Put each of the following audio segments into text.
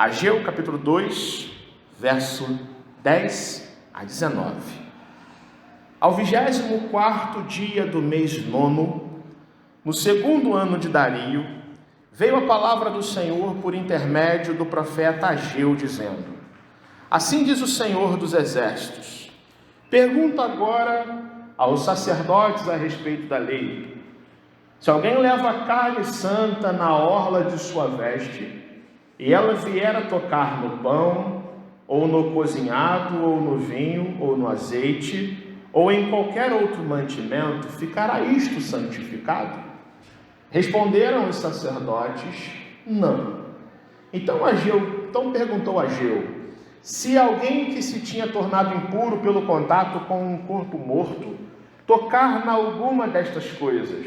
Ageu capítulo 2, verso 10 a 19. Ao 24º dia do mês nono, no segundo ano de Dario, veio a palavra do Senhor por intermédio do profeta Ageu, dizendo: Assim diz o Senhor dos Exércitos: pergunta agora aos sacerdotes a respeito da lei. Se alguém leva carne santa na orla de sua veste, e ela vier a tocar no pão, ou no cozinhado, ou no vinho, ou no azeite, ou em qualquer outro mantimento, ficará isto santificado? Responderam os sacerdotes: não. Então perguntou Ageu: se alguém que se tinha tornado impuro pelo contato com um corpo morto tocar na alguma destas coisas,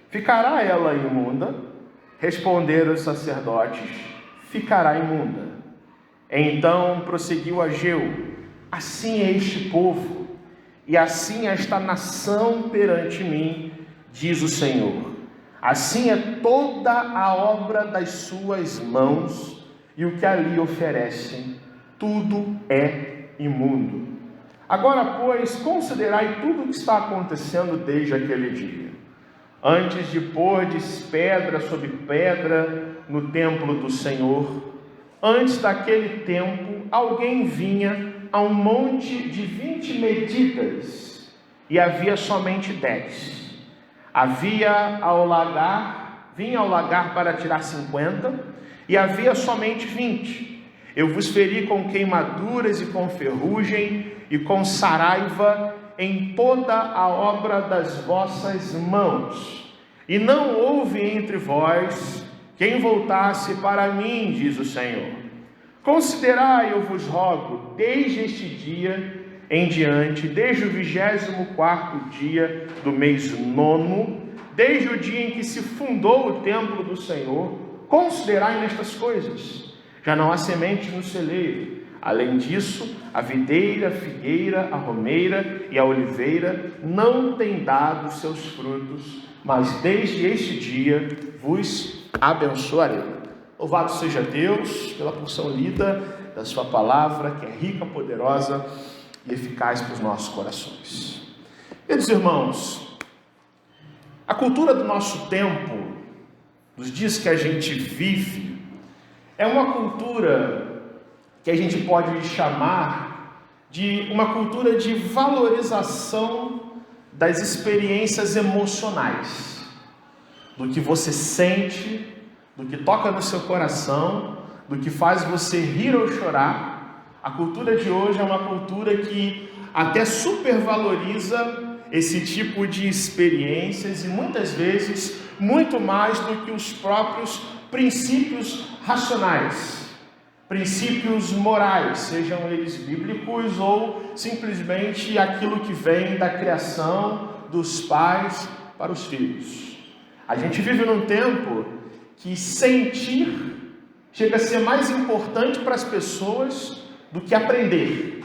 ficará ela imunda? Responderam os sacerdotes: ficará imunda. Então prosseguiu Ageu: assim é este povo, e assim é esta nação perante mim, diz o Senhor. Assim é toda a obra das suas mãos, e o que ali oferecem, tudo é imundo. Agora, pois, considerai tudo o que está acontecendo desde aquele dia. Antes de pôrdes pedra sobre pedra no templo do Senhor, antes daquele tempo, alguém vinha a um monte de 20 medidas, e havia somente 10. Vinha ao lagar para tirar 50, e havia somente 20. Eu vos feri com queimaduras e com ferrugem, e com saraiva em toda a obra das vossas mãos. E não houve entre vós quem voltasse para mim, diz o Senhor. Considerai, eu vos rogo, desde este dia em diante, desde o 24º dia do mês nono, desde o dia em que se fundou o templo do Senhor, considerai nestas coisas. Já não há semente no celeiro. Além disso, a videira, a figueira, a romeira e a oliveira não têm dado seus frutos, mas desde este dia vos abençoarei. Louvado seja Deus pela porção lida da sua palavra, que é rica, poderosa e eficaz para os nossos corações. Queridos irmãos, a cultura do nosso tempo, dos dias que a gente vive, é uma cultura que a gente pode chamar de uma cultura de valorização das experiências emocionais, do que você sente, do que toca no seu coração, do que faz você rir ou chorar. A cultura de hoje é uma cultura que até supervaloriza esse tipo de experiências e muitas vezes muito mais do que os próprios princípios racionais, princípios morais, sejam eles bíblicos ou simplesmente aquilo que vem da criação dos pais para os filhos. A gente vive num tempo que sentir chega a ser mais importante para as pessoas do que aprender.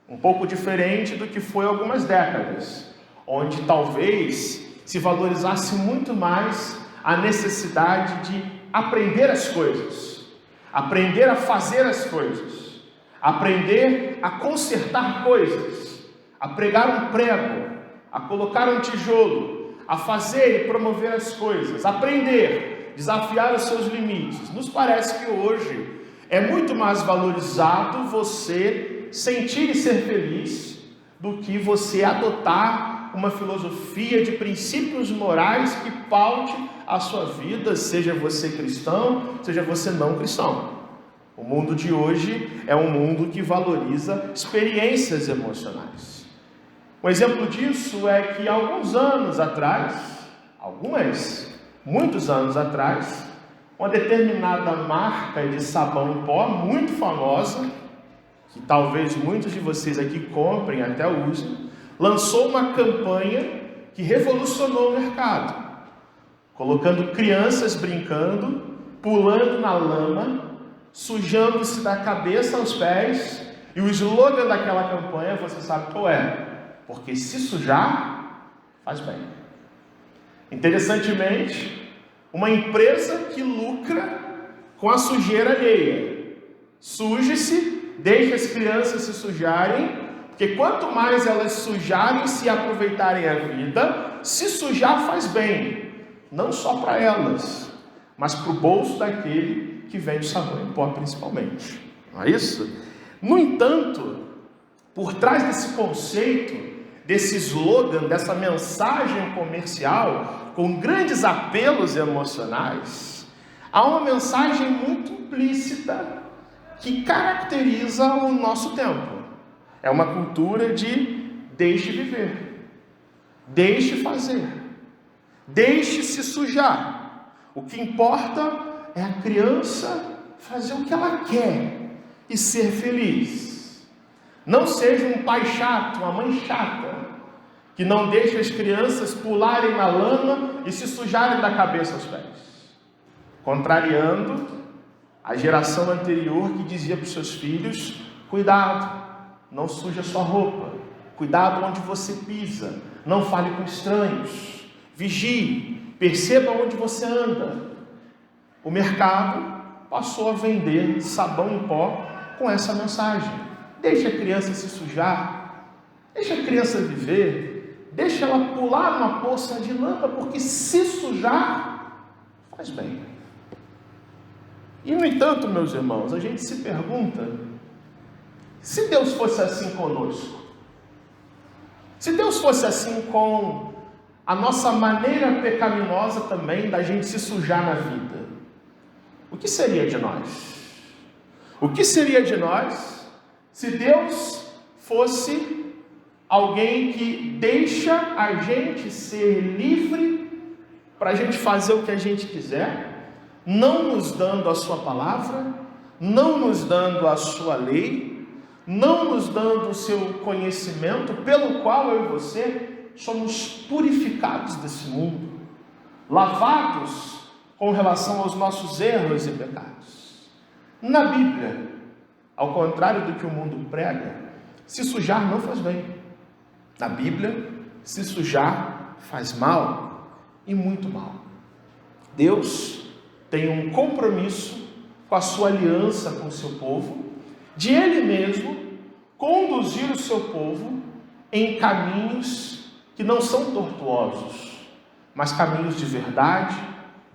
Um pouco diferente do que foi há algumas décadas, onde talvez se valorizasse muito mais a necessidade de aprender as coisas, aprender a fazer as coisas, aprender a consertar coisas, a pregar um prego, a colocar um tijolo, a fazer e promover as coisas, aprender, desafiar os seus limites. Nos parece que hoje é muito mais valorizado você sentir e ser feliz do que você adotar uma filosofia de princípios morais que paute a sua vida, seja você cristão, seja você não cristão. O mundo de mundo é um mundo que valoriza experiências emocionais. Um exemplo disso é que muitos anos atrás, uma determinada marca de sabão em pó, muito famosa, que talvez muitos de vocês aqui comprem, até usem, lançou uma campanha que revolucionou o mercado, colocando crianças brincando, pulando na lama, sujando-se da cabeça aos pés, e o slogan daquela campanha, você sabe qual é? Porque se sujar, faz bem. Interessantemente, uma empresa que lucra com a sujeira alheia, Suje-se, deixe as crianças se sujarem, porque quanto mais elas sujarem, se aproveitarem a vida, se sujar faz bem, não só para elas, mas para o bolso daquele que vende sabão em pó principalmente. Não é isso? No entanto, por trás desse conceito, desse slogan, dessa mensagem comercial, com grandes apelos emocionais, há uma mensagem muito implícita que caracteriza o nosso tempo. É uma cultura de deixe viver, deixe fazer, deixe se sujar. O que importa é a criança fazer o que ela quer e ser feliz. Não seja um pai chato, uma mãe chata, que não deixa as crianças pularem na lama e se sujarem da cabeça aos pés. Contrariando a geração anterior que dizia para os seus filhos: cuidado, não suje a sua roupa, cuidado onde você pisa, não fale com estranhos, vigie, perceba onde você anda. O mercado passou a vender sabão em pó com essa mensagem: deixa a criança se sujar, deixa a criança viver, deixa ela pular numa poça de lama, porque se sujar faz bem. E no entanto, meus irmãos, a gente se pergunta: se Deus fosse assim conosco, se Deus fosse assim com a nossa maneira pecaminosa também da gente se sujar na vida, o que seria de nós? O que seria de nós se Deus fosse alguém que deixa a gente ser livre para a gente fazer o que a gente quiser, não nos dando a sua palavra, não nos dando a sua lei, não nos dando o seu conhecimento, pelo qual eu e você somos purificados desse mundo, lavados com relação aos nossos erros e pecados? Na Bíblia, ao contrário do que o mundo prega, se sujar não faz bem. Na Bíblia, se sujar faz mal, e muito mal. Deus tem um compromisso com a sua aliança com o seu povo, de Ele mesmo conduzir o seu povo em caminhos que não são tortuosos, mas caminhos de verdade,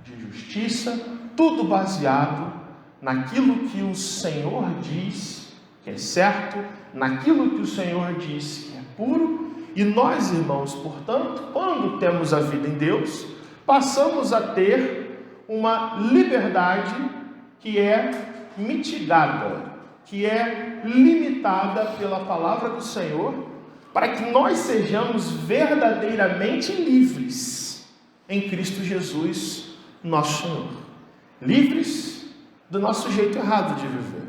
de justiça, tudo baseado naquilo que o Senhor diz que é certo, naquilo que o Senhor diz que é puro. E nós, irmãos, portanto, quando temos a vida em Deus, passamos a ter uma liberdade que é mitigada, que é limitada pela palavra do Senhor, para que nós sejamos verdadeiramente livres em Cristo Jesus, nosso Senhor. Livres do nosso jeito errado de viver,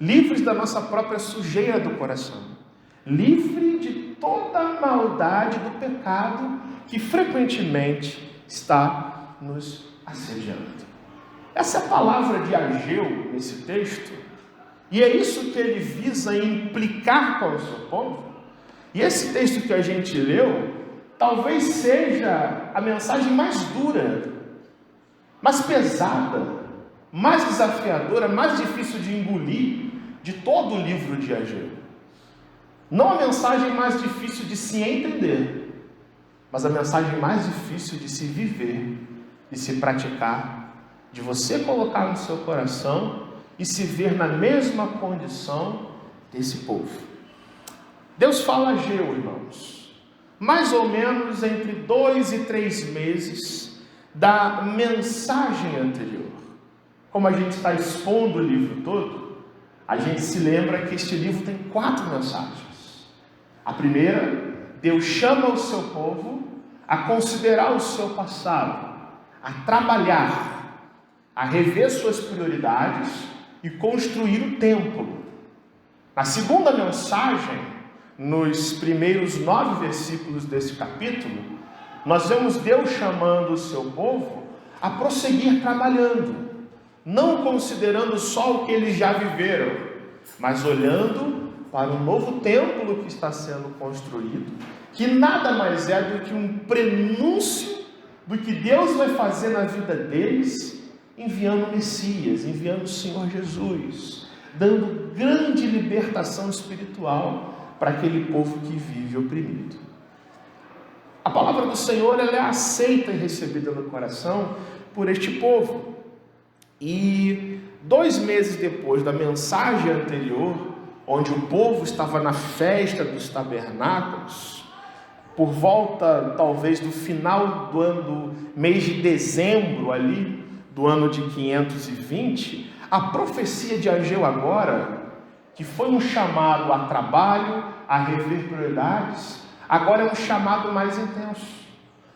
livres da nossa própria sujeira do coração, livre de toda a maldade do pecado que frequentemente está nos assediando. Essa é a palavra de Ageu nesse texto, e é isso que ele visa implicar com o seu povo. E esse texto que a gente leu, talvez seja a mensagem mais dura, mais pesada, mais desafiadora, mais difícil de engolir de todo o livro de Ageu. Não a mensagem mais difícil de se entender, mas a mensagem mais difícil de se viver, de se praticar, de você colocar no seu coração e se ver na mesma condição desse povo. Deus fala a Ageu, irmãos, mais ou menos entre 2 e 3 meses da mensagem anterior. Como a gente está expondo o livro todo, a gente se lembra que este livro tem 4 mensagens. A primeira, Deus chama o seu povo a considerar o seu passado, a trabalhar, a rever suas prioridades e construir o templo. Na segunda mensagem, nos primeiros 9 versículos desse capítulo, nós vemos Deus chamando o seu povo a prosseguir trabalhando, não considerando só o que eles já viveram, mas olhando para o novo templo que está sendo construído, que nada mais é do que um prenúncio do que Deus vai fazer na vida deles, enviando o Messias, enviando o Senhor Jesus, dando grande libertação espiritual para aquele povo que vive oprimido. A palavra do Senhor, ela é aceita e recebida no coração por este povo. E 2 meses depois da mensagem anterior, onde o povo estava na festa dos tabernáculos, por volta talvez do final do ano, do mês de dezembro ali, do ano de 520, a profecia de Ageu agora, que foi um chamado a trabalho, a rever prioridades, agora é um chamado mais intenso,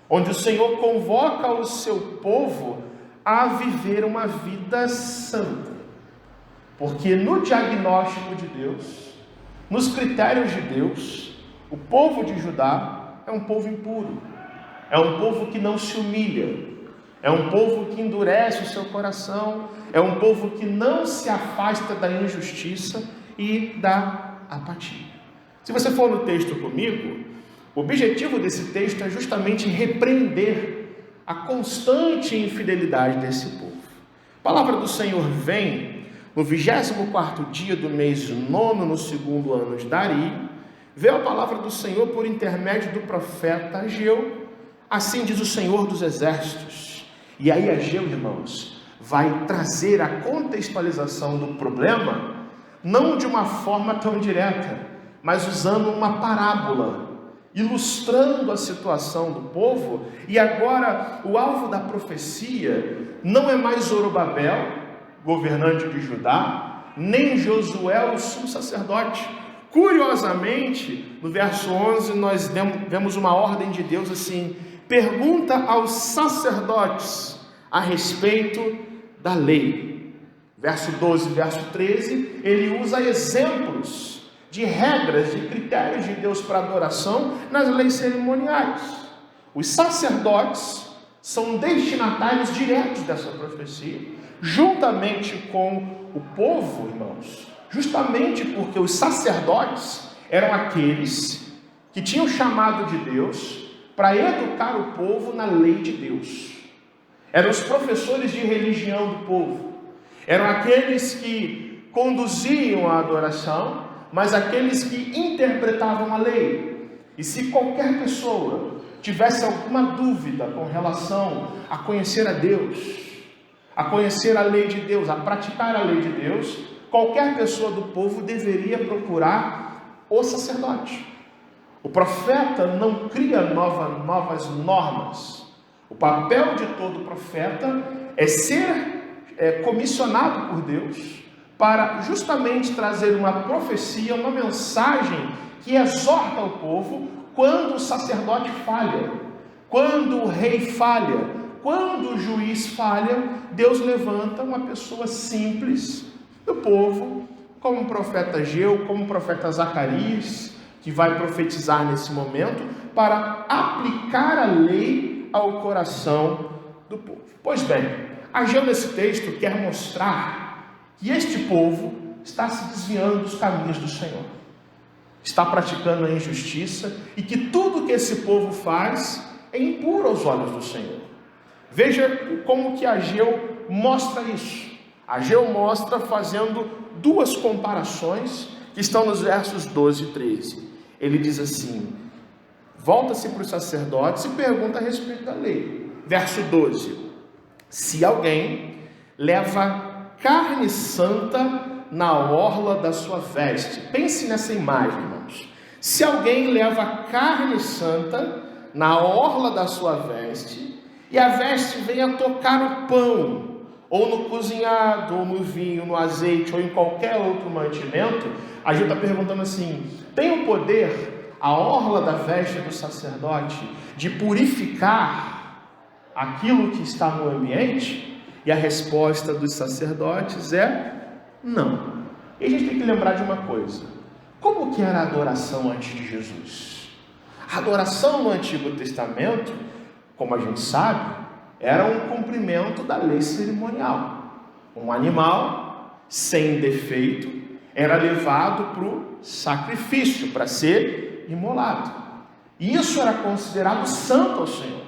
onde o Senhor convoca o seu povo a viver uma vida santa. Porque no diagnóstico de Deus, nos critérios de Deus, o povo de Judá é um povo impuro, é um povo que não se humilha, é um povo que endurece o seu coração, é um povo que não se afasta da injustiça e da apatia. Se você for no texto comigo, o objetivo desse texto é justamente repreender a constante infidelidade desse povo. A palavra do Senhor vem no 24º dia do mês 9, no 2º ano de Dari, veio a palavra do Senhor por intermédio do profeta Ageu. Assim diz o Senhor dos Exércitos. E aí Ageu, irmãos, vai trazer a contextualização do problema, não de uma forma tão direta, mas usando uma parábola, ilustrando a situação do povo. E agora o alvo da profecia não é mais Zorobabel, governante de Judá, nem Josué, o sumo sacerdote. Curiosamente, no verso 11 nós vemos uma ordem de Deus assim: pergunta aos sacerdotes a respeito da lei. Verso 12, verso 13, ele usa exemplos de regras, de critérios de Deus para adoração nas leis cerimoniais. Os sacerdotes são destinatários diretos dessa profecia, juntamente com o povo, irmãos, justamente porque os sacerdotes eram aqueles que tinham chamado de Deus para educar o povo na lei de Deus. Eram os professores de religião do povo, eram aqueles que conduziam a adoração, mas aqueles que interpretavam a lei. E se qualquer pessoa tivesse alguma dúvida com relação a conhecer a Deus, a conhecer a lei de Deus, a praticar a lei de Deus, qualquer pessoa do povo deveria procurar o sacerdote. O profeta não cria novas normas. O papel de todo profeta é ser comissionado por Deus para justamente trazer uma profecia, uma mensagem que exorta o povo quando o sacerdote falha, quando o rei falha, quando o juiz falha. Deus levanta uma pessoa simples do povo, como o profeta Ageu, como o profeta Zacarias, que vai profetizar nesse momento, para aplicar a lei ao coração do povo. Pois bem, Ageu nesse texto quer mostrar que este povo está se desviando dos caminhos do Senhor, está praticando a injustiça, e que tudo que esse povo faz é impuro aos olhos do Senhor. Veja como que Ageu mostra isso. Ageu mostra fazendo 2 comparações que estão nos versos 12 e 13. Ele diz assim: volta-se para os sacerdotes e pergunta a respeito da lei. Verso 12: se alguém leva carne santa na orla da sua veste. Pense nessa imagem, irmãos. Se alguém leva carne santa na orla da sua veste, e a veste vem a tocar o pão, ou no cozinhado, ou no vinho, no azeite, ou em qualquer outro mantimento, a gente está perguntando assim: tem o poder, a orla da veste do sacerdote, de purificar aquilo que está no ambiente? E a resposta dos sacerdotes é não. E a gente tem que lembrar de uma coisa: como que era a adoração antes de Jesus? A adoração no Antigo Testamento, como a gente sabe, era um cumprimento da lei cerimonial. Um animal sem defeito era levado para o sacrifício, para ser imolado. E isso era considerado santo ao Senhor.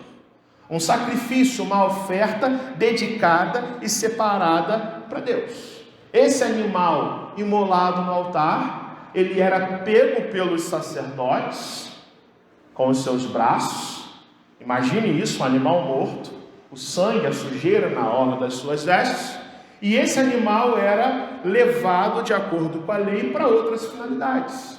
Um sacrifício, uma oferta dedicada e separada para Deus. Esse animal imolado no altar, ele era pego pelos sacerdotes com os seus braços. Imagine isso, um animal morto, o sangue, a sujeira na orla das suas vestes, e esse animal era levado de acordo com a lei para outras finalidades.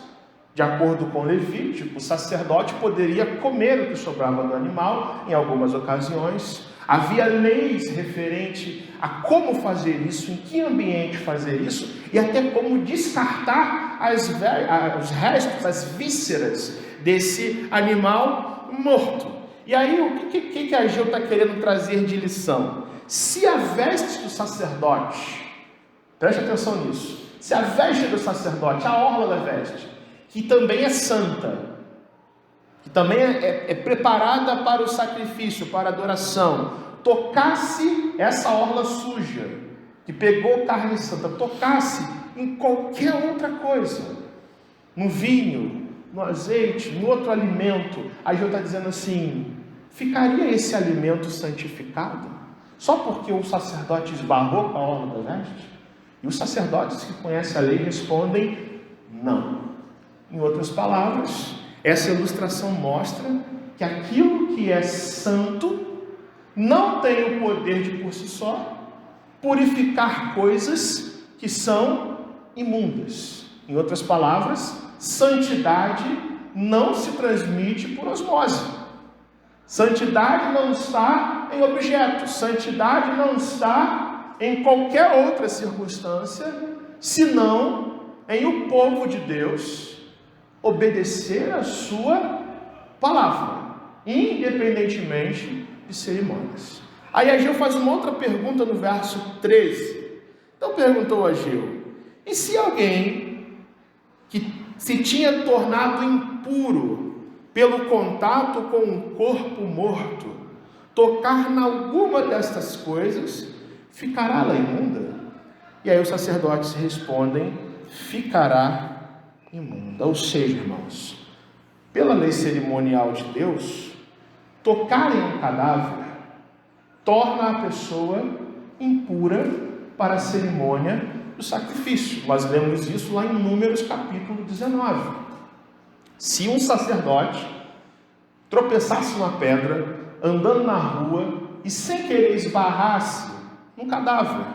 De acordo com Levítico, o sacerdote poderia comer o que sobrava do animal em algumas ocasiões. Havia leis referente a como fazer isso, em que ambiente fazer isso, e até como descartar os restos, as vísceras desse animal morto. E aí, o que Ageu está querendo trazer de lição? Se a veste do sacerdote, preste atenção nisso, se a veste do sacerdote, a orla da veste, que também é santa, que também é preparada para o sacrifício, para a adoração, tocasse essa orla suja, que pegou carne santa, tocasse em qualquer outra coisa, no vinho, no azeite, no outro alimento, aí já está dizendo assim, ficaria esse alimento santificado? Só porque o sacerdote esbarrou com a orla da veste? E os sacerdotes que conhecem a lei respondem, não. Em outras palavras, essa ilustração mostra que aquilo que é santo não tem o poder de por si só purificar coisas que são imundas. Em outras palavras, santidade não se transmite por osmose. Santidade não está em objetos, santidade não está em qualquer outra circunstância, senão em o povo de Deus obedecer a sua palavra, independentemente de cerimônias. Aí Ageu faz uma outra pergunta no verso 13. Então perguntou Ageu, e se alguém que se tinha tornado impuro pelo contato com um corpo morto, tocar em alguma destas coisas, ficará ela imunda? E aí os sacerdotes respondem, ficará imunda. Ou seja, irmãos, pela lei cerimonial de Deus, tocar em um cadáver torna a pessoa impura para a cerimônia do sacrifício. Nós lemos isso lá em Números capítulo 19. Se um sacerdote tropeçasse numa pedra, andando na rua, e sem querer esbarrasse num cadáver,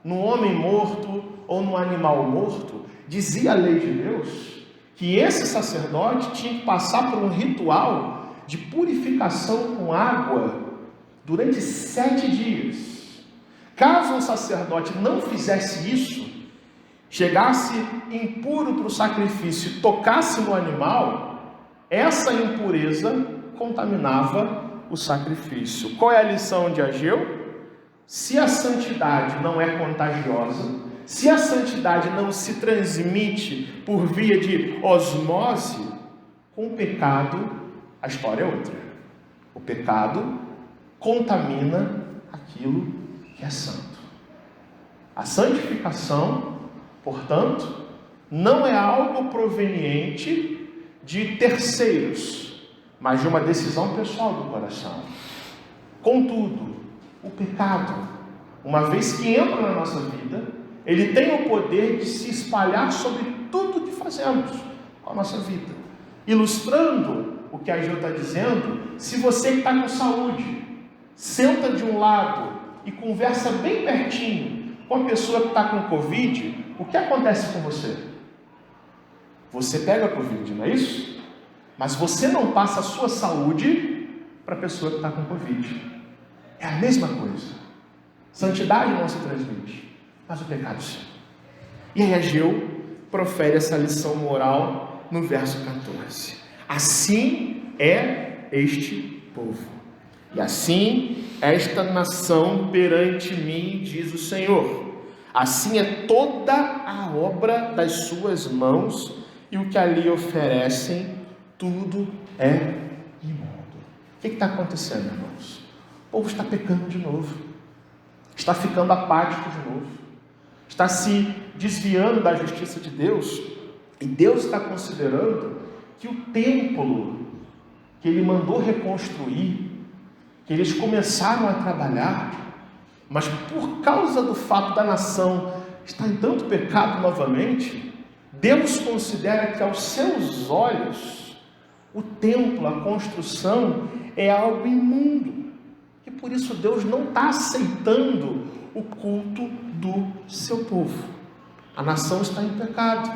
num homem morto ou num animal morto, dizia a lei de Deus que esse sacerdote tinha que passar por um ritual de purificação com água durante 7 dias. Caso um sacerdote não fizesse isso, chegasse impuro para o sacrifício e tocasse no animal, essa impureza contaminava o sacrifício. Qual é a lição de Ageu? Se a santidade não é contagiosa, se a santidade não se transmite por via de osmose, com o pecado a história é outra. O pecado contamina aquilo que é santo. A santificação, portanto, não é algo proveniente de terceiros, mas de uma decisão pessoal do coração. Contudo, o pecado, uma vez que entra na nossa vida, ele tem o poder de se espalhar sobre tudo que fazemos com a nossa vida. Ilustrando o que a Ageu está dizendo, se você que está com saúde, senta de um lado e conversa bem pertinho com a pessoa que está com Covid, o que acontece com você? Você pega Covid, não é isso? Mas você não passa a sua saúde para a pessoa que está com Covid. É a mesma coisa. Santidade não se transmite, mas o pecado sim. E aí Ageu profere essa lição moral no verso 14. Assim é este povo, e assim esta nação perante mim, diz o Senhor. Assim é toda a obra das suas mãos, e o que ali oferecem, tudo é imundo. O que está acontecendo, irmãos? O povo está pecando de novo, está ficando apático de novo, está se desviando da justiça de Deus, e Deus está considerando que o templo que Ele mandou reconstruir, que eles começaram a trabalhar, mas por causa do fato da nação está em tanto pecado novamente, Deus considera que aos seus olhos o templo, a construção é algo imundo, e por isso Deus não está aceitando o culto do seu povo. A nação está em pecado,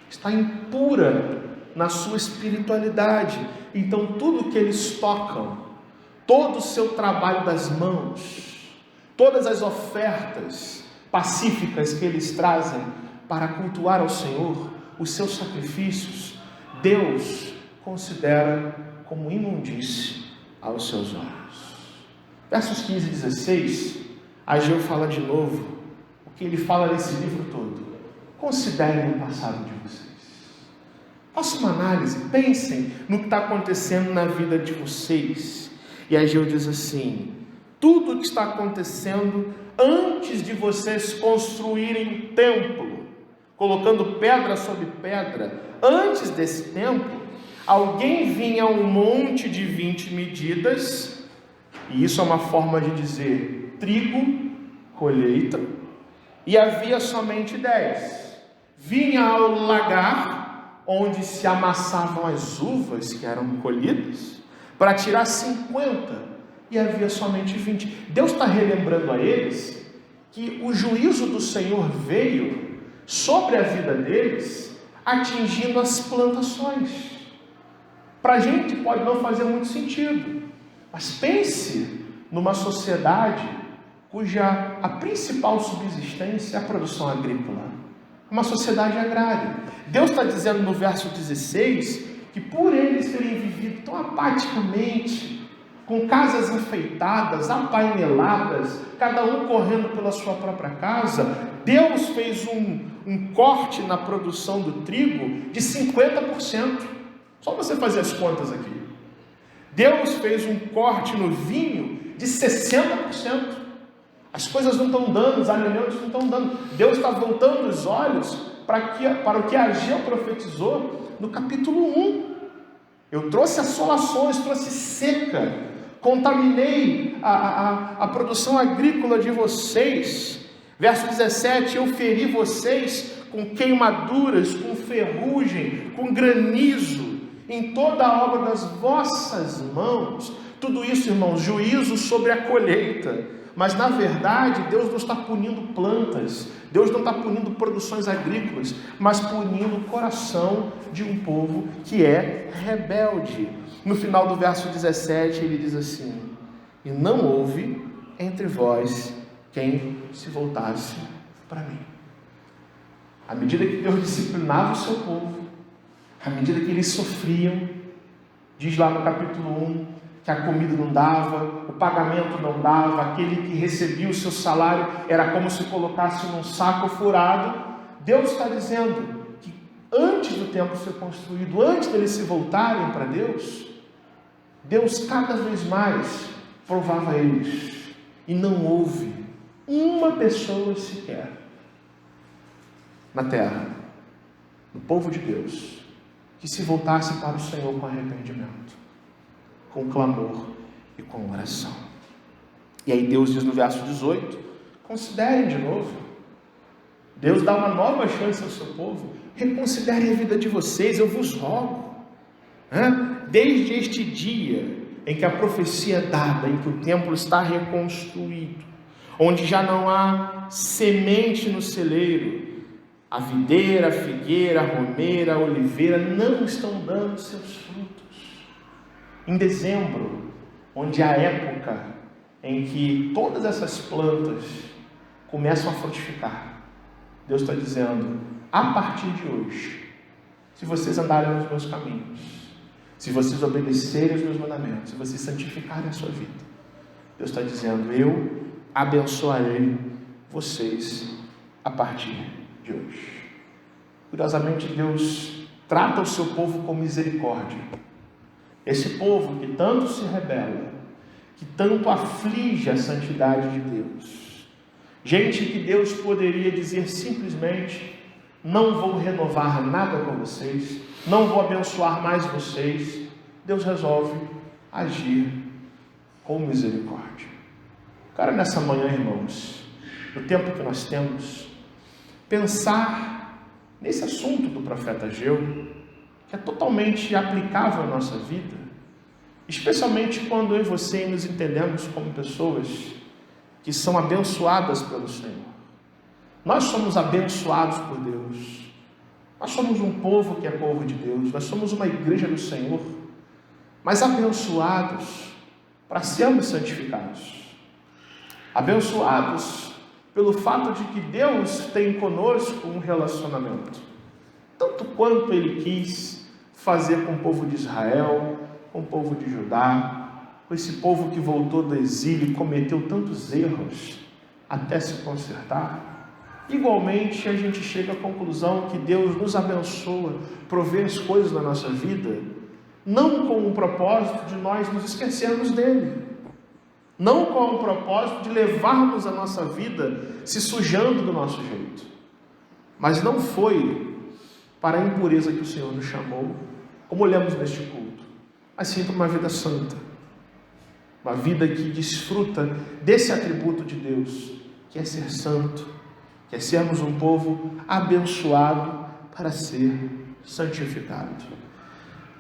está impura na sua espiritualidade, então tudo que eles tocam, todo o seu trabalho das mãos, todas as ofertas pacíficas que eles trazem para cultuar ao Senhor, os seus sacrifícios, Deus considera como imundície aos seus olhos. Versos 15 e 16, Ageu fala de novo o que ele fala nesse livro todo. Considerem o passado de vocês. Façam uma análise, pensem no que está acontecendo na vida de vocês. E Ageu diz assim: tudo o que está acontecendo antes de vocês construírem o templo, colocando pedra sobre pedra, antes desse templo, alguém vinha a um monte de 20 medidas, e isso é uma forma de dizer trigo, colheita, e havia somente 10. Vinha ao lagar, onde se amassavam as uvas que eram colhidas, para tirar 50, e havia somente 20. Deus está relembrando a eles que o juízo do Senhor veio sobre a vida deles, atingindo as plantações. Para a gente pode não fazer muito sentido, mas pense numa sociedade cuja a principal subsistência é a produção agrícola, uma sociedade agrária. Deus está dizendo no verso 16 que por eles terem vivido tão apaticamente, com casas enfeitadas, apaineladas, cada um correndo pela sua própria casa, Deus fez um corte na produção do trigo de 50%. Só você fazer as contas aqui. Deus fez um corte no vinho de 60%. As coisas não estão dando, os alimentos não estão dando. Deus está voltando os olhos para o que Ageu profetizou no capítulo 1. Eu trouxe assolações, trouxe seca, contaminei a produção agrícola de vocês. Verso 17, eu feri vocês com queimaduras, com ferrugem, com granizo, em toda a obra das vossas mãos. Tudo isso, irmãos, juízo sobre a colheita. Mas na verdade, Deus não está punindo plantas, Deus não está punindo produções agrícolas, mas punindo o coração de um povo que é rebelde. No final do verso 17, ele diz assim: e não houve entre vós quem se voltasse para mim. À medida que Deus disciplinava o seu povo, à medida que eles sofriam, diz lá no capítulo 1, que a comida não dava, o pagamento não dava, aquele que recebia o seu salário era como se colocasse num saco furado. Deus está dizendo que antes do templo ser construído, antes deles se voltarem para Deus, Deus cada vez mais provava eles, e não houve uma pessoa sequer na terra, no povo de Deus, que se voltasse para o Senhor com arrependimento, com clamor e com oração. E aí Deus diz no verso 18, considerem de novo. Deus dá uma nova chance ao seu povo. Reconsiderem a vida de vocês, eu vos rogo. Desde este dia em que a profecia é dada, em que o templo está reconstruído, onde já não há semente no celeiro, a videira, a figueira, a romeira, a oliveira não estão dando seus frutos. Em dezembro, onde é a época em que todas essas plantas começam a frutificar, Deus está dizendo, a partir de hoje, se vocês andarem nos meus caminhos, se vocês obedecerem os meus mandamentos, se vocês santificarem a sua vida, Deus está dizendo, eu abençoarei vocês a partir de hoje. Curiosamente, Deus trata o seu povo com misericórdia. Esse povo que tanto se rebela, que tanto aflige a santidade de Deus, gente que Deus poderia dizer simplesmente, não vou renovar nada com vocês, não vou abençoar mais vocês, Deus resolve agir com misericórdia. Cara, nessa manhã, irmãos, no tempo que nós temos, pensar nesse assunto do profeta Ageu, que é totalmente aplicável à nossa vida, especialmente quando eu e você nos entendemos como pessoas que são abençoadas pelo Senhor. Nós somos abençoados por Deus. Nós somos um povo que é povo de Deus. Nós somos uma igreja do Senhor, mas abençoados para sermos santificados. Abençoados pelo fato de que Deus tem conosco um relacionamento, tanto quanto Ele quis fazer com o povo de Israel, com o povo de Judá, com esse povo que voltou do exílio e cometeu tantos erros até se consertar. Igualmente, a gente chega à conclusão que Deus nos abençoa, provê as coisas na nossa vida, não com o propósito de nós nos esquecermos dele, não com o propósito de levarmos a nossa vida se sujando do nosso jeito, mas não foi para a impureza que o Senhor nos chamou, como olhamos neste culto, mas sim para uma vida santa, uma vida que desfruta desse atributo de Deus, que é ser santo, que é sermos um povo abençoado para ser santificado.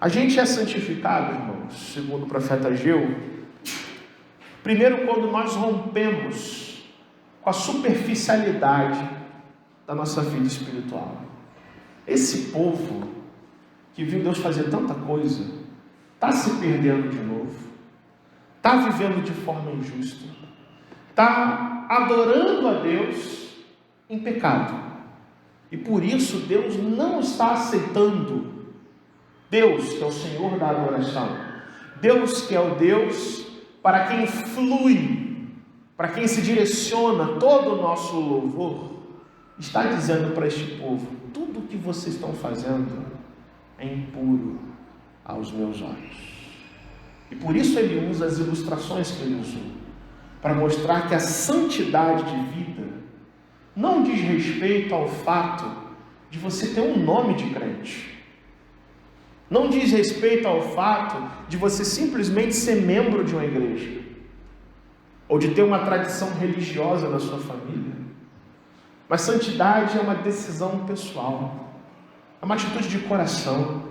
A gente é santificado, irmãos, segundo o profeta Ageu, primeiro quando nós rompemos com a superficialidade da nossa vida espiritual. Esse povo que viu Deus fazer tanta coisa, está se perdendo de novo, está vivendo de forma injusta, está adorando a Deus em pecado, e por isso Deus não está aceitando. Deus que é o Senhor da adoração, Deus que é o Deus para quem flui, para quem se direciona todo o nosso louvor, está dizendo para este povo: tudo o que vocês estão fazendo é impuro aos meus olhos. E por isso ele usa as ilustrações que ele usou, para mostrar que a santidade de vida não diz respeito ao fato de você ter um nome de crente, não diz respeito ao fato de você simplesmente ser membro de uma igreja, ou de ter uma tradição religiosa na sua família. Mas santidade é uma decisão pessoal, é uma atitude de coração,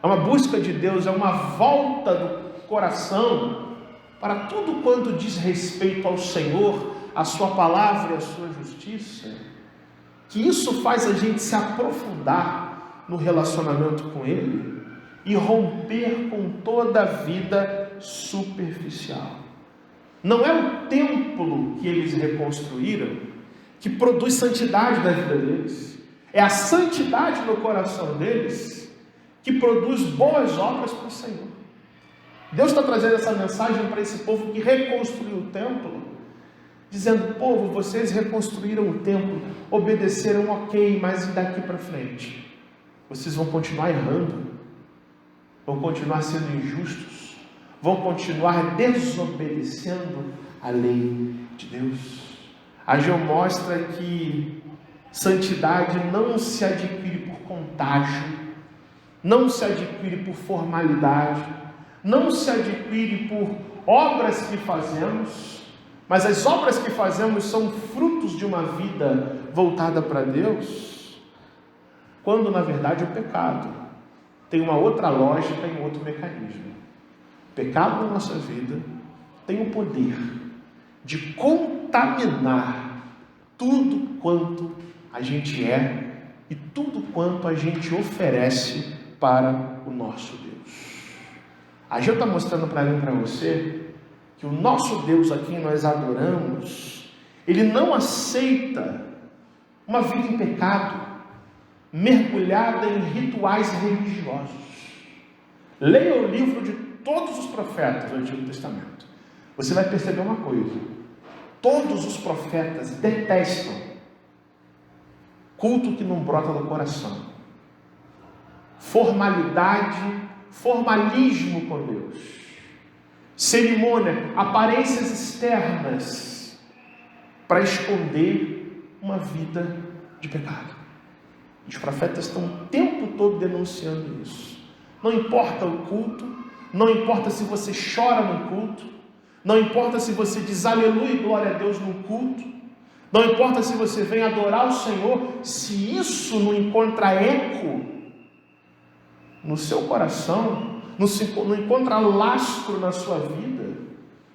é uma busca de Deus, é uma volta do coração para tudo quanto diz respeito ao Senhor, a sua palavra e a sua justiça, que isso faz a gente se aprofundar no relacionamento com Ele e romper com toda a vida superficial. Não é o templo que eles reconstruíram que produz santidade na vida deles, é a santidade no coração deles que produz boas obras para o Senhor. Deus está trazendo essa mensagem para esse povo que reconstruiu o templo, dizendo: povo, vocês reconstruíram o templo, obedeceram, ok, mas daqui para frente vocês vão continuar errando, vão continuar sendo injustos, vão continuar desobedecendo a lei de Deus. Ageu mostra que santidade não se adquire por contágio, não se adquire por formalidade, não se adquire por obras que fazemos, mas as obras que fazemos são frutos de uma vida voltada para Deus, quando na verdade o pecado tem uma outra lógica e um outro mecanismo. O pecado na nossa vida tem o poder de contaminar tudo quanto a gente é e tudo quanto a gente oferece para o nosso Deus. Ageu está mostrando para mim e para você que o nosso Deus a quem nós adoramos, Ele não aceita uma vida em pecado, mergulhada em rituais religiosos. Leia o livro de todos os profetas do Antigo Testamento. Você vai perceber uma coisa: todos os profetas detestam culto que não brota do coração, formalidade, formalismo com Deus, cerimônia, aparências externas para esconder uma vida de pecado. Os profetas estão o tempo todo denunciando isso. Não importa o culto, não importa se você chora no culto, não importa se você diz aleluia e glória a Deus no culto, Não importa se você vem adorar o Senhor, se isso não encontra eco no seu coração, não encontra lastro na sua vida,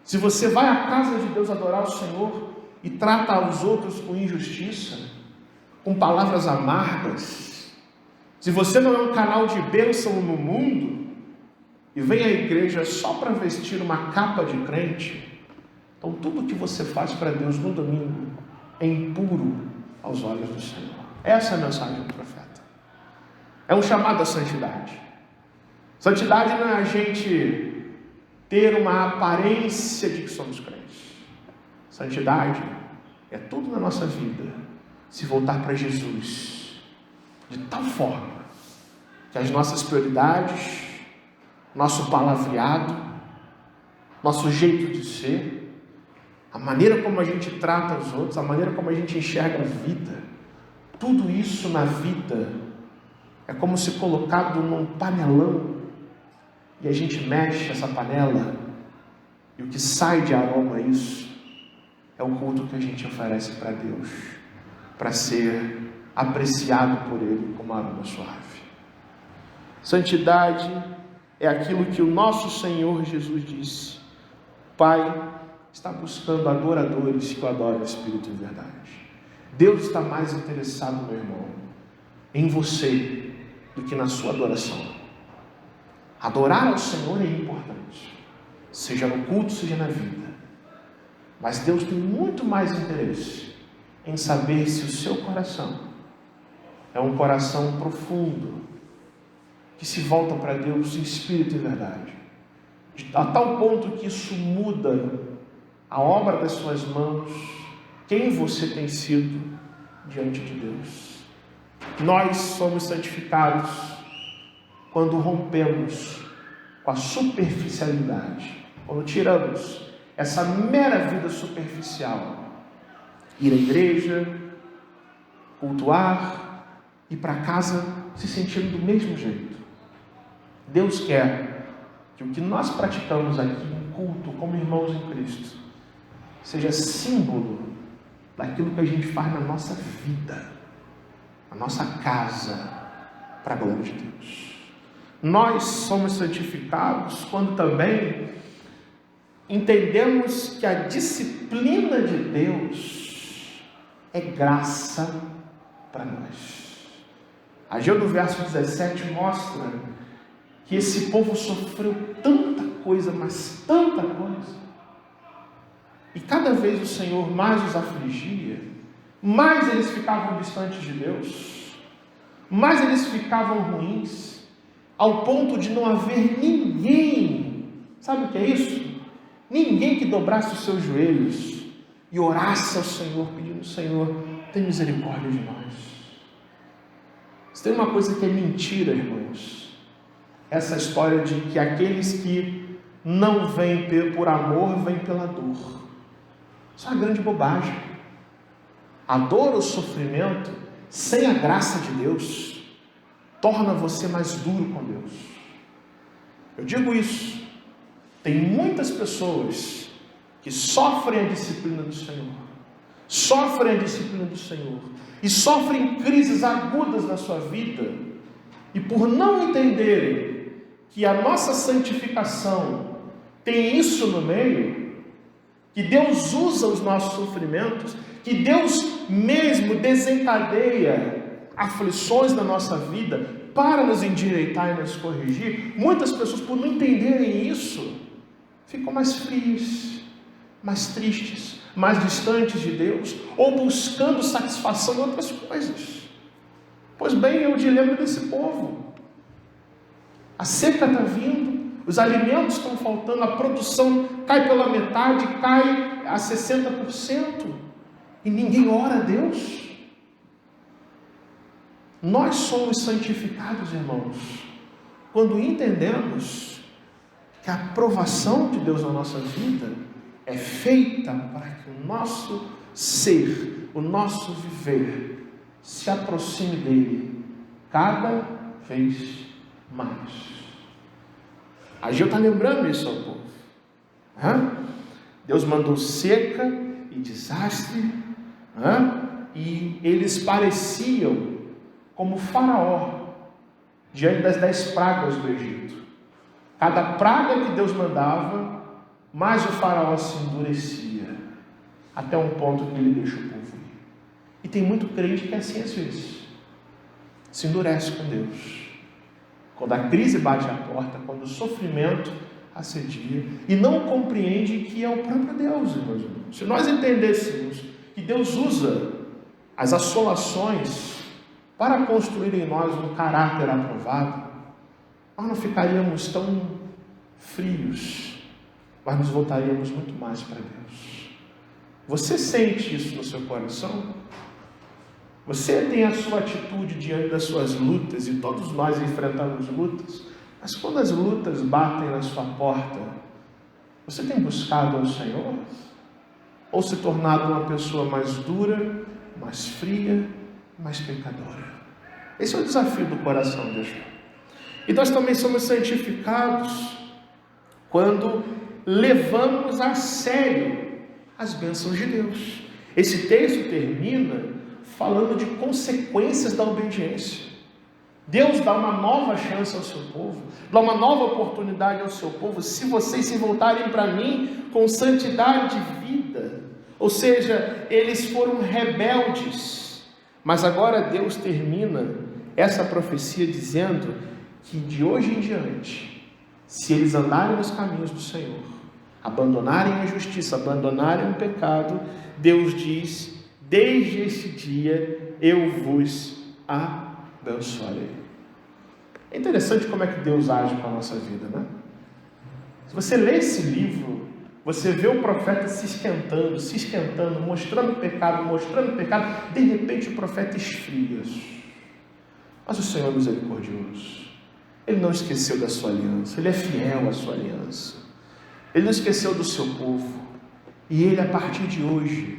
se você vai à casa de Deus adorar o Senhor e trata os outros com injustiça, com palavras amargas, se você não é um canal de bênção no mundo e vem à igreja só para vestir uma capa de crente, então tudo que você faz para Deus no domingo é impuro aos olhos do Senhor. Essa é a mensagem do profeta. É um chamado à santidade. Santidade não é a gente ter uma aparência de que somos crentes. Santidade é tudo na nossa vida se voltar para Jesus de tal forma que as nossas prioridades, nosso palavreado, nosso jeito de ser, a maneira como a gente trata os outros, a maneira como a gente enxerga a vida, tudo isso na vida é como se colocado num panelão e a gente mexe essa panela e o que sai de aroma isso é o culto que a gente oferece para Deus, para ser apreciado por Ele como aroma suave. Santidade é aquilo que o nosso Senhor Jesus disse: Pai está buscando adoradores que o adorem em espírito e verdade. Deus está mais interessado, meu irmão, em você do que na sua adoração. Adorar ao Senhor é importante, seja no culto, seja na vida. Mas Deus tem muito mais interesse em saber se o seu coração é um coração profundo, que se volta para Deus em espírito e verdade, a tal ponto que isso muda a obra das suas mãos, quem você tem sido diante de Deus. Nós somos santificados quando rompemos com a superficialidade, quando tiramos essa mera vida superficial, ir à igreja, cultuar, ir para casa se sentindo do mesmo jeito. Deus quer que o que nós praticamos aqui em culto como irmãos em Cristo seja símbolo daquilo que a gente faz na nossa vida, na nossa casa, para a glória de Deus. Nós somos santificados quando também entendemos que a disciplina de Deus é graça para nós. Ageu no verso 17 mostra que esse povo sofreu tanta coisa, mas tanta coisa, e cada vez o Senhor mais os afligia, mais eles ficavam distantes de Deus, mais eles ficavam ruins, ao ponto de não haver ninguém, sabe o que é isso? Ninguém que dobrasse os seus joelhos e orasse ao Senhor, pedindo: Senhor, tem misericórdia de nós. Se tem uma coisa que é mentira, irmãos, essa história de que aqueles que não vêm por amor, vêm pela dor. Isso é uma grande bobagem. A dor ou sofrimento, sem a graça de Deus, torna você mais duro com Deus. Eu digo isso. Tem muitas pessoas que sofrem a disciplina do Senhor, e sofrem crises agudas na sua vida, e por não entenderem que a nossa santificação tem isso no meio, que Deus usa os nossos sofrimentos, que Deus mesmo desencadeia aflições na nossa vida para nos endireitar e nos corrigir. Muitas pessoas, por não entenderem isso, ficam mais frias, mais tristes, mais distantes de Deus, ou buscando satisfação em outras coisas. Pois bem, é o dilema desse povo. A seca está vindo, os alimentos estão faltando, a produção cai pela metade, cai a 60%, e ninguém ora a Deus. Nós somos santificados, irmãos, quando entendemos que a aprovação de Deus na nossa vida é feita para que o nosso ser, o nosso viver, se aproxime dele cada vez mais. Ageu está lembrando isso ao povo. Deus mandou seca e desastre, E eles pareciam como Faraó diante das 10 pragas do Egito. Cada praga que Deus mandava, mais o Faraó se endurecia, até um ponto que ele deixa o povo ir. E tem muito crente que é assim às vezes, se endurece com Deus. Quando a crise bate à porta, quando o sofrimento assedia, e não compreende que é o próprio Deus, meus irmãos. Se nós entendêssemos que Deus usa as assolações para construir em nós um caráter aprovado, nós não ficaríamos tão frios, mas nos voltaríamos muito mais para Deus. Você sente isso no seu coração? Você tem a sua atitude diante das suas lutas, e todos nós enfrentamos lutas, mas quando as lutas batem na sua porta, você tem buscado ao Senhor? Ou se tornado uma pessoa mais dura, mais fria, mais pecadora? Esse é o desafio do coração de Deus. E nós também somos santificados quando levamos a sério as bênçãos de Deus. Esse texto termina falando de consequências da obediência. Deus dá uma nova chance ao seu povo, dá uma nova oportunidade ao seu povo, se vocês se voltarem para mim com santidade de vida. Ou seja, eles foram rebeldes, mas agora Deus termina essa profecia dizendo que de hoje em diante, se eles andarem nos caminhos do Senhor, abandonarem a injustiça, abandonarem o pecado, Deus diz: desde esse dia eu vos abençoarei. É interessante como é que Deus age com a nossa vida, né? Se você lê esse livro, você vê o profeta se esquentando, mostrando pecado, de repente o profeta esfria. Mas o Senhor é misericordioso, Ele não esqueceu da sua aliança, Ele é fiel à sua aliança, Ele não esqueceu do seu povo, e Ele, a partir de hoje,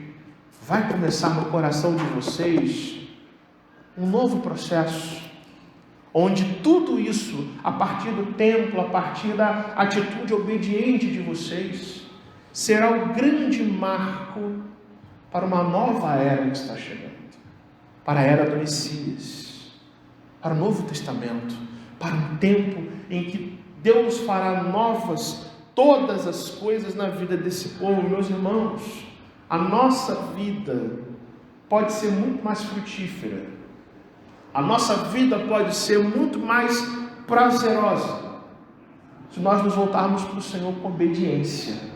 vai começar no coração de vocês um novo processo, onde tudo isso, a partir do templo, a partir da atitude obediente de vocês, será o grande marco para uma nova era que está chegando, para a era do Messias, para o Novo Testamento, para um tempo em que Deus fará novas todas as coisas na vida desse povo. Meus irmãos, a nossa vida pode ser muito mais frutífera, a nossa vida pode ser muito mais prazerosa, se nós nos voltarmos para o Senhor com obediência.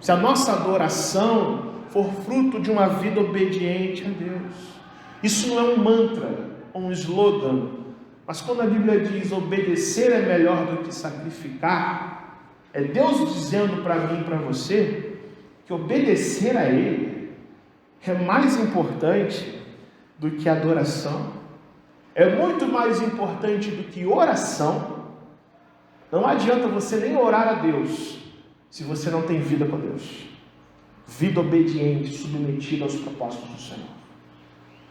Se a nossa adoração for fruto de uma vida obediente a Deus. Isso não é um mantra, um slogan, mas quando a Bíblia diz obedecer é melhor do que sacrificar, é Deus dizendo para mim e para você que obedecer a Ele é mais importante do que adoração, é muito mais importante do que oração. Não adianta você nem orar a Deus se você não tem vida com Deus, vida obediente, submetida aos propósitos do Senhor.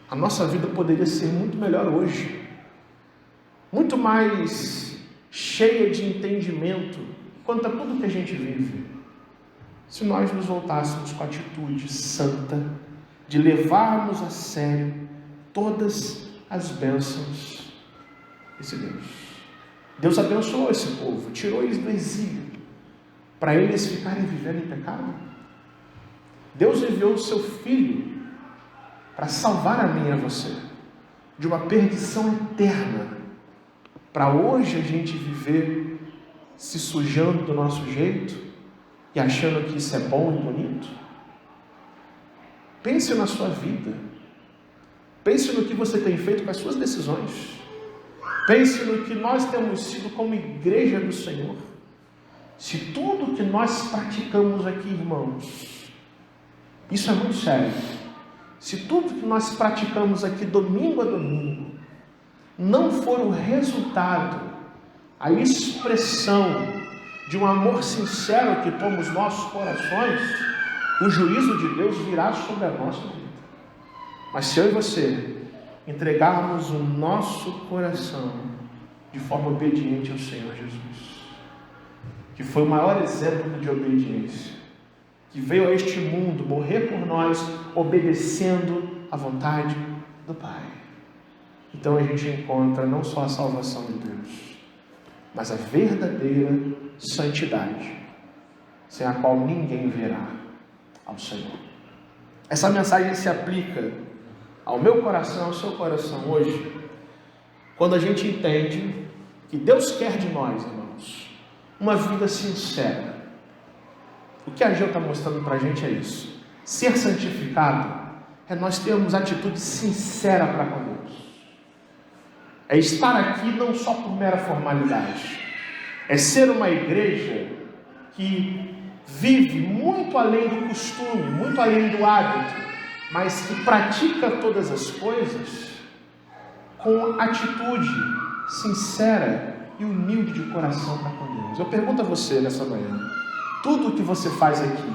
A nossa vida poderia ser muito melhor hoje, muito mais cheia de entendimento quanto a tudo que a gente vive, se nós nos voltássemos com a atitude santa de levarmos a sério todas as bênçãos desse Deus. Deus abençoou esse povo, tirou eles do exílio, para eles ficarem vivendo em pecado. Deus enviou o seu Filho para salvar a mim e a você de uma perdição eterna, para hoje a gente viver se sujando do nosso jeito e achando que isso é bom e bonito. Pense na sua vida, pense no que você tem feito com as suas decisões, pense no que nós temos sido como igreja do Senhor. Se tudo que nós praticamos aqui, irmãos, isso é muito sério, se tudo que nós praticamos aqui domingo a domingo não for o resultado, a expressão de um amor sincero que toma os nossos corações, o juízo de Deus virá sobre a nossa vida. Mas se eu e você entregarmos o nosso coração de forma obediente ao Senhor Jesus, que foi o maior exemplo de obediência, que veio a este mundo morrer por nós, obedecendo à vontade do Pai. Então a gente encontra não só a salvação de Deus, mas a verdadeira santidade, sem a qual ninguém verá ao Senhor. Essa mensagem se aplica ao meu coração, ao seu coração hoje, quando a gente entende que Deus quer de nós, irmãos, uma vida sincera. O que a Ageu está mostrando para a gente é isso. Ser santificado é nós termos atitude sincera para com Deus. É estar aqui não só por mera formalidade. É ser uma igreja que vive muito além do costume, muito além do hábito, mas que pratica todas as coisas com atitude sincera e humilde de coração para com Deus. Eu pergunto a você nessa manhã, tudo o que você faz aqui,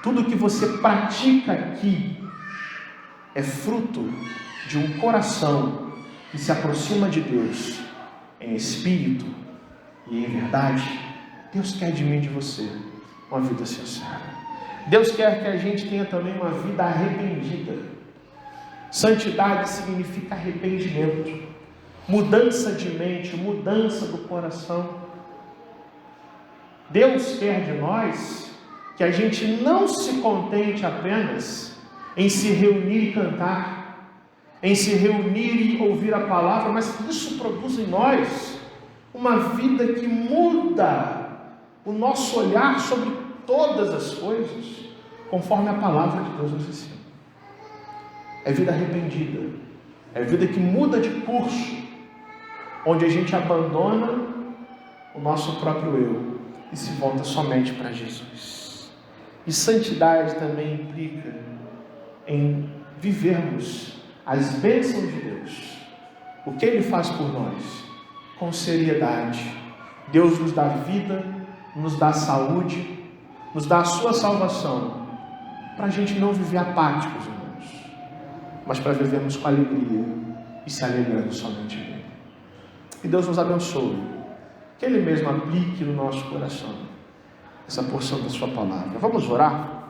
tudo o que você pratica aqui, é fruto de um coração que se aproxima de Deus em espírito e em verdade? Deus quer de mim e de você uma vida sincera. Deus quer que a gente tenha também uma vida arrependida. Santidade significa arrependimento, mudança de mente, mudança do coração. Deus quer de nós que a gente não se contente apenas em se reunir e cantar, em se reunir e ouvir a palavra, mas que isso produza em nós uma vida que muda o nosso olhar sobre todas as coisas, conforme a palavra de Deus nos ensina. É vida arrependida, é vida que muda de curso, onde a gente abandona o nosso próprio eu e se volta somente para Jesus. E santidade também implica em vivermos as bênçãos de Deus, o que Ele faz por nós, com seriedade. Deus nos dá vida, nos dá saúde, nos dá a sua salvação, para a gente não viver apáticos, irmãos, mas para vivermos com alegria e se alegrando somente nele. Que Deus nos abençoe, que Ele mesmo aplique no nosso coração essa porção da sua palavra. Vamos orar?